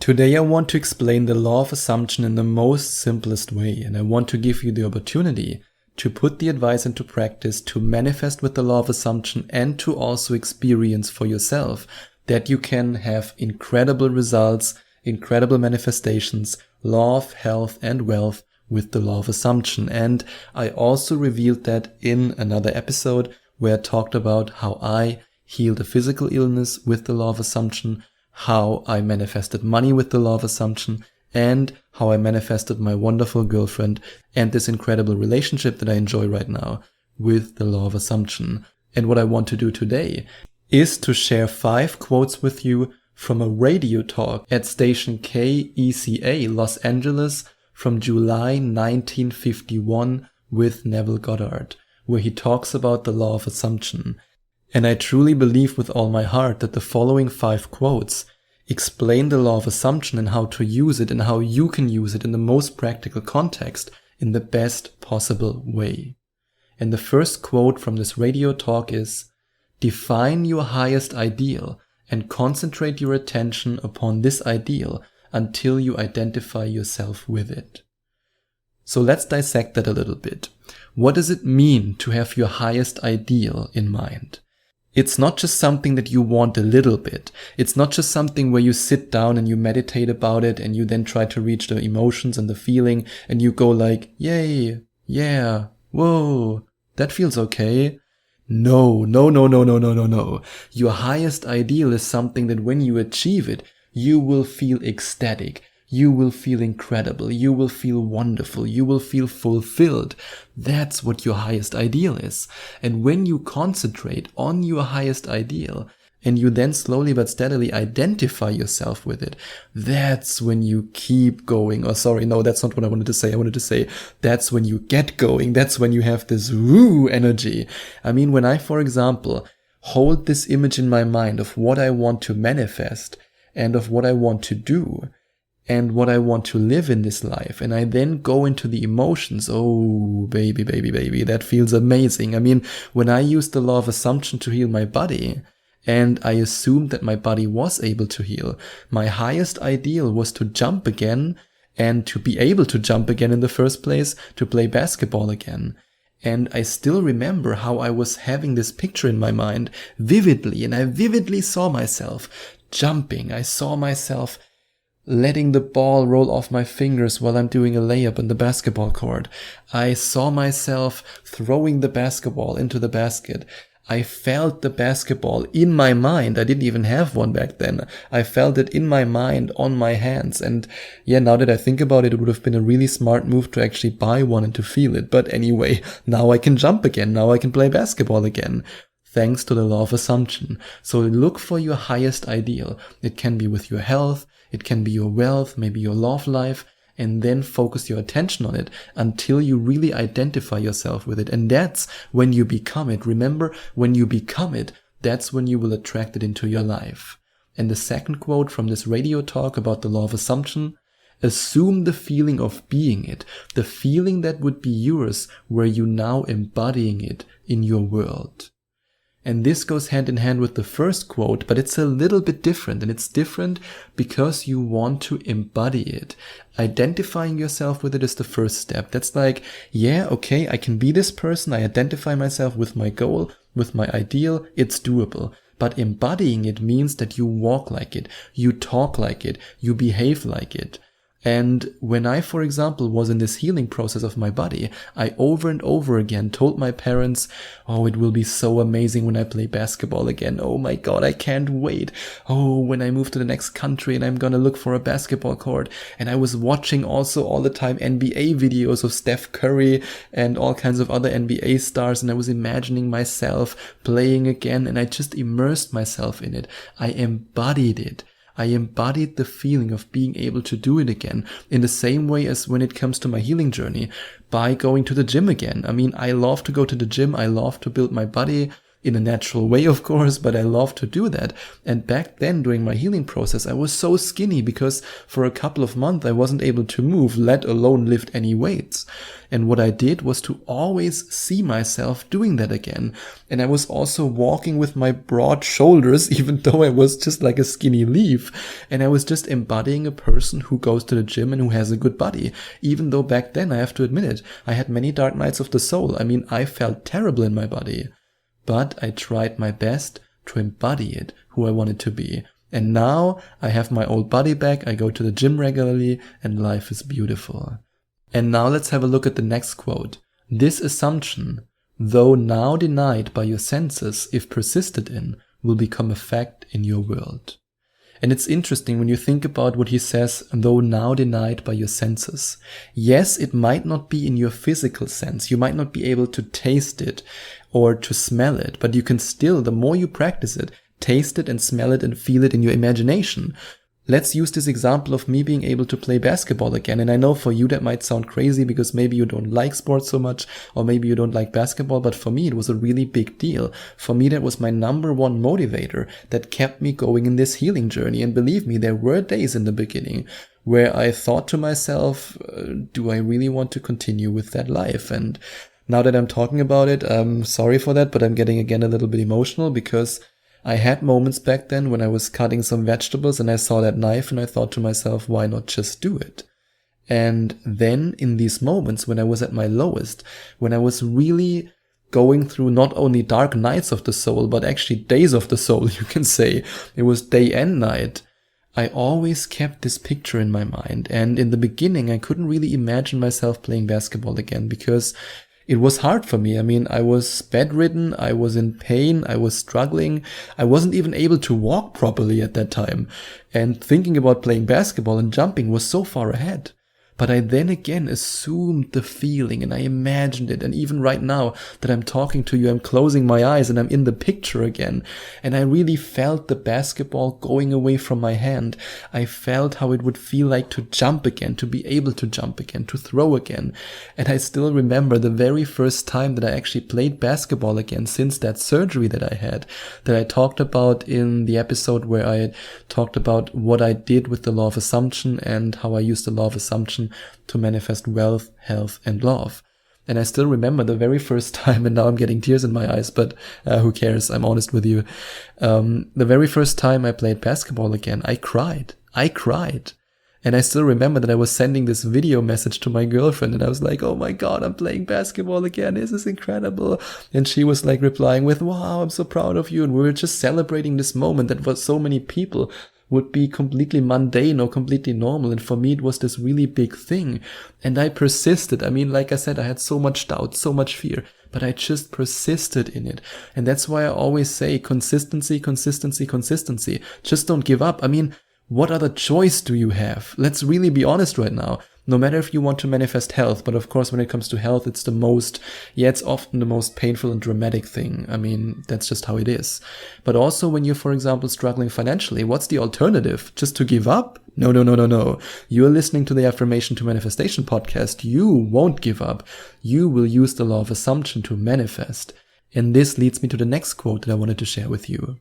Today I want to explain the law of assumption in the most simplest way, and I want to give you the opportunity to put the advice into practice, to manifest with the law of assumption, and to also experience for yourself that you can have incredible results, incredible manifestations, law of health and wealth with the law of assumption. And I also revealed that in another episode where I talked about how I healed a physical illness with the law of assumption, how I manifested money with the law of assumption, and how I manifested my wonderful girlfriend and this incredible relationship that I enjoy right now with the law of assumption. And what I want to do today is to share 5 quotes with you from a radio talk at station KECA, Los Angeles, from July 1951 with Neville Goddard, where he talks about the law of assumption. And I truly believe with all my heart that the following 5 quotes explain the law of assumption and how to use it and how you can use it in the most practical context in the best possible way. And the first quote from this radio talk is, "Define your highest ideal and concentrate your attention upon this ideal until you identify yourself with it." So let's dissect that a little bit. What does it mean to have your highest ideal in mind? It's not just something that you want a little bit. It's not just something where you sit down and you meditate about it and you then try to reach the emotions and the feeling and you go like, yay, yeah, whoa, that feels okay. No. Your highest ideal is something that when you achieve it, you will feel ecstatic. You will feel incredible. You will feel wonderful. You will feel fulfilled. That's what your highest ideal is. And when you concentrate on your highest ideal and you then slowly but steadily identify yourself with it, that's when you keep going. Oh, sorry, no, that's not what I wanted to say. I wanted to say that's when you get going. That's when you have this woo energy. I mean, when I, for example, hold this image in my mind of what I want to manifest and of what I want to do, and what I want to live in this life, and I then go into the emotions, oh, baby, that feels amazing. I mean, when I used the law of assumption to heal my body, and I assumed that my body was able to heal, my highest ideal was to jump again, and to be able to jump again in the first place, to play basketball again. And I still remember how I was having this picture in my mind vividly, and I vividly saw myself jumping. I saw myself letting the ball roll off my fingers while I'm doing a layup in the basketball court. I saw myself throwing the basketball into the basket. I felt the basketball in my mind. I didn't even have one back then. I felt it in my mind on my hands. And yeah, now that I think about it, it would have been a really smart move to actually buy one and to feel it. But anyway, now I can jump again. Now I can play basketball again. Thanks to the law of assumption. So look for your highest ideal. It can be with your health. It can be your wealth, maybe your love life, and then focus your attention on it until you really identify yourself with it. And that's when you become it. Remember, when you become it, that's when you will attract it into your life. And the second quote from this radio talk about the law of assumption, assume the feeling of being it, the feeling that would be yours were you now embodying it in your world. And this goes hand in hand with the first quote, but it's a little bit different. And it's different because you want to embody it. Identifying yourself with it is the first step. That's like, yeah, okay, I can be this person. I identify myself with my goal, with my ideal. It's doable. But embodying it means that you walk like it, you talk like it, you behave like it. And when I, for example, was in this healing process of my body, I over and over again told my parents, oh, it will be so amazing when I play basketball again. Oh my God, I can't wait. Oh, when I move to the next country and I'm gonna look for a basketball court. And I was watching also all the time NBA videos of Steph Curry and all kinds of other NBA stars. And I was imagining myself playing again, and I just immersed myself in it. I embodied it. I embodied the feeling of being able to do it again in the same way as when it comes to my healing journey by going to the gym again. I mean, I love to go to the gym. I love to build my body. in a natural way, of course, but I love to do that. And back then, during my healing process, I was so skinny because for a couple of months I wasn't able to move, let alone lift any weights. And what I did was to always see myself doing that again. And I was also walking with my broad shoulders, even though I was just like a skinny leaf. And I was just embodying a person who goes to the gym and who has a good body. Even though back then, I have to admit it, I had many dark nights of the soul. I mean, I felt terrible in my body. But I tried my best to embody it, who I wanted to be. And now I have my old body back, I go to the gym regularly, and life is beautiful. And now let's have a look at the next quote. This assumption, though now denied by your senses, if persisted in, will become a fact in your world. And it's interesting when you think about what he says, though now denied by your senses. Yes, it might not be in your physical sense. You might not be able to taste it or to smell it, but you can still, the more you practice it, taste it and smell it and feel it in your imagination. Let's use this example of me being able to play basketball again. And I know for you that might sound crazy because maybe you don't like sports so much, or maybe you don't like basketball, but for me it was a really big deal. For me that was my number one motivator that kept me going in this healing journey. And believe me, there were days in the beginning where I thought to myself, do I really want to continue with that life? And now that I'm talking about it, I'm sorry for that, but I'm getting again a little bit emotional because I had moments back then when I was cutting some vegetables and I saw that knife and I thought to myself, why not just do it? And then in these moments when I was at my lowest, when I was really going through not only dark nights of the soul, but actually days of the soul, you can say, it was day and night, I always kept this picture in my mind. And in the beginning, I couldn't really imagine myself playing basketball again because it was hard for me. I mean, I was bedridden, I was in pain, I was struggling. I wasn't even able to walk properly at that time. And thinking about playing basketball and jumping was so far ahead. But I then again assumed the feeling and I imagined it. And even right now that I'm talking to you, I'm closing my eyes and I'm in the picture again. And I really felt the basketball going away from my hand. I felt how it would feel like to jump again, to be able to jump again, to throw again. And I still remember the very first time that I actually played basketball again since that surgery that I had, that I talked about in the episode where I talked about what I did with the law of assumption and how I used the law of assumption to manifest wealth, health, and love. And I still remember the very first time, and now I'm getting tears in my eyes, but who cares? I'm honest with you. The very first time I played basketball again, I cried. And I still remember that I was sending this video message to my girlfriend and I was like, oh my God, I'm playing basketball again. This is incredible. And she was like replying with, wow, I'm so proud of you. And we were just celebrating this moment that for so many people would be completely mundane or completely normal. And for me, it was this really big thing. And I persisted. I mean, like I said, I had so much doubt, so much fear, but I just persisted in it. And that's why I always say consistency. Just don't give up. I mean, what other choice do you have? Let's really be honest right now. No matter if you want to manifest health, but of course when it comes to health, it's it's often the most painful and dramatic thing. I mean, that's just how it is. But also when you're, for example, struggling financially, what's the alternative? Just to give up? No. You're listening to the Affirmation to Manifestation podcast. You won't give up. You will use the law of assumption to manifest. And this leads me to the next quote that I wanted to share with you.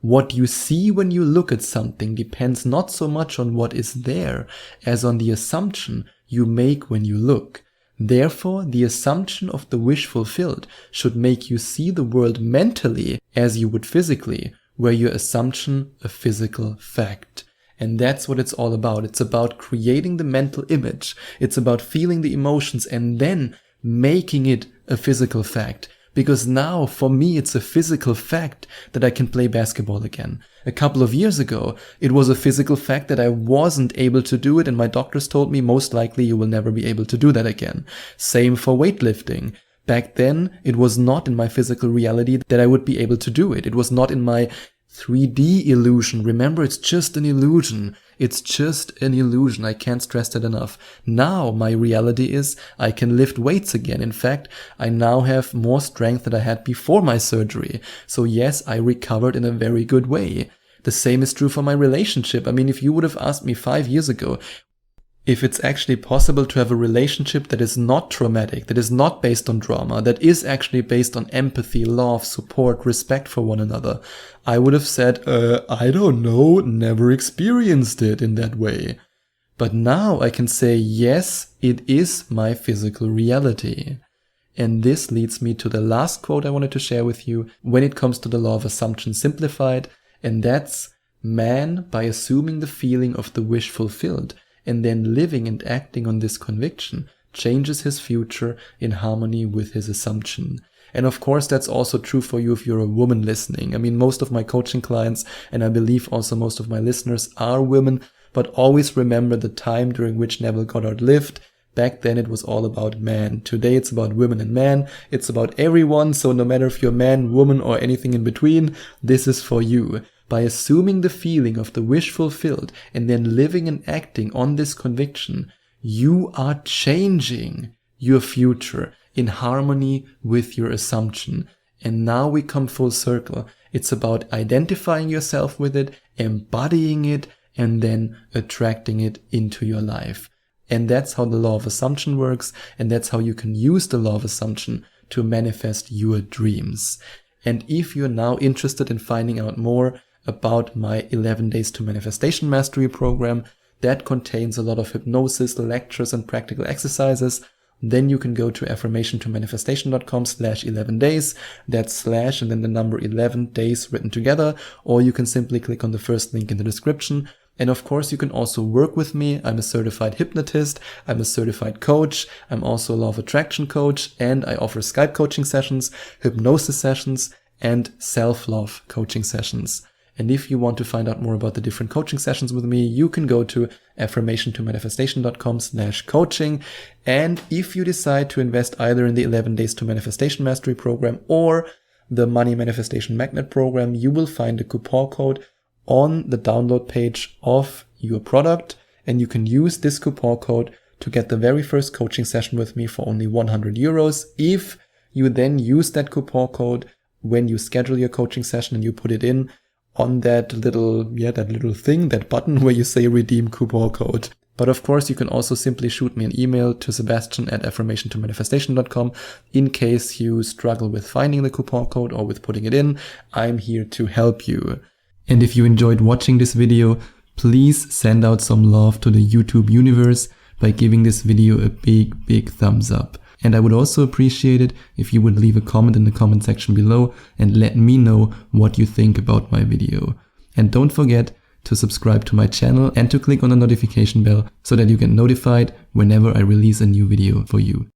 What you see when you look at something depends not so much on what is there as on the assumption you make when you look. Therefore, the assumption of the wish fulfilled should make you see the world mentally as you would physically, where your assumption a physical fact. And that's what it's all about. It's about creating the mental image. It's about feeling the emotions and then making it a physical fact. Because now, for me, it's a physical fact that I can play basketball again. A couple of years ago, it was a physical fact that I wasn't able to do it, and my doctors told me most likely you will never be able to do that again. Same for weightlifting. Back then, it was not in my physical reality that I would be able to do it. It was not in my 3D illusion. Remember, it's just an illusion. It's just an illusion. I can't stress that enough. Now my reality is I can lift weights again. In fact, I now have more strength than I had before my surgery. So yes, I recovered in a very good way. The same is true for my relationship. I mean, if you would have asked me 5 years ago, if it's actually possible to have a relationship that is not traumatic, that is not based on drama, that is actually based on empathy, love, support, respect for one another, I would have said, I don't know, never experienced it in that way. But now I can say, yes, it is my physical reality. And this leads me to the last quote I wanted to share with you when it comes to the law of assumption simplified, and that's, man, by assuming the feeling of the wish fulfilled, and then living and acting on this conviction, changes his future in harmony with his assumption. And of course, that's also true for you if you're a woman listening. I mean, most of my coaching clients, and I believe also most of my listeners, are women, but always remember the time during which Neville Goddard lived. Back then it was all about man. Today it's about women and man. It's about everyone, so no matter if you're man, woman, or anything in between, this is for you. By assuming the feeling of the wish fulfilled and then living and acting on this conviction, you are changing your future in harmony with your assumption. And now we come full circle. It's about identifying yourself with it, embodying it, and then attracting it into your life. And that's how the law of assumption works, and that's how you can use the law of assumption to manifest your dreams. And if you're now interested in finding out more about my 11 Days to Manifestation Mastery program that contains a lot of hypnosis, lectures, and practical exercises, then you can go to affirmationtomanifestation.com/11days. That's slash and then the number 11 days written together, or you can simply click on the first link in the description. And of course, you can also work with me. I'm a certified hypnotist. I'm a certified coach. I'm also a law of attraction coach, and I offer Skype coaching sessions, hypnosis sessions, and self-love coaching sessions. And if you want to find out more about the different coaching sessions with me, you can go to affirmationtomanifestation.com/coaching. And if you decide to invest either in the 11 Days to Manifestation Mastery program or the Money Manifestation Magnet program, you will find a coupon code on the download page of your product. And you can use this coupon code to get the very first coaching session with me for only 100 euros. If you then use that coupon code when you schedule your coaching session and you put it in on that little thing, that button where you say redeem coupon code. But of course, you can also simply shoot me an email to sebastian@affirmationtomanifestation.com in case you struggle with finding the coupon code or with putting it in. I'm here to help you. And if you enjoyed watching this video, please send out some love to the YouTube universe by giving this video a big thumbs up. And I would also appreciate it if you would leave a comment in the comment section below and let me know what you think about my video. And don't forget to subscribe to my channel and to click on the notification bell so that you get notified whenever I release a new video for you.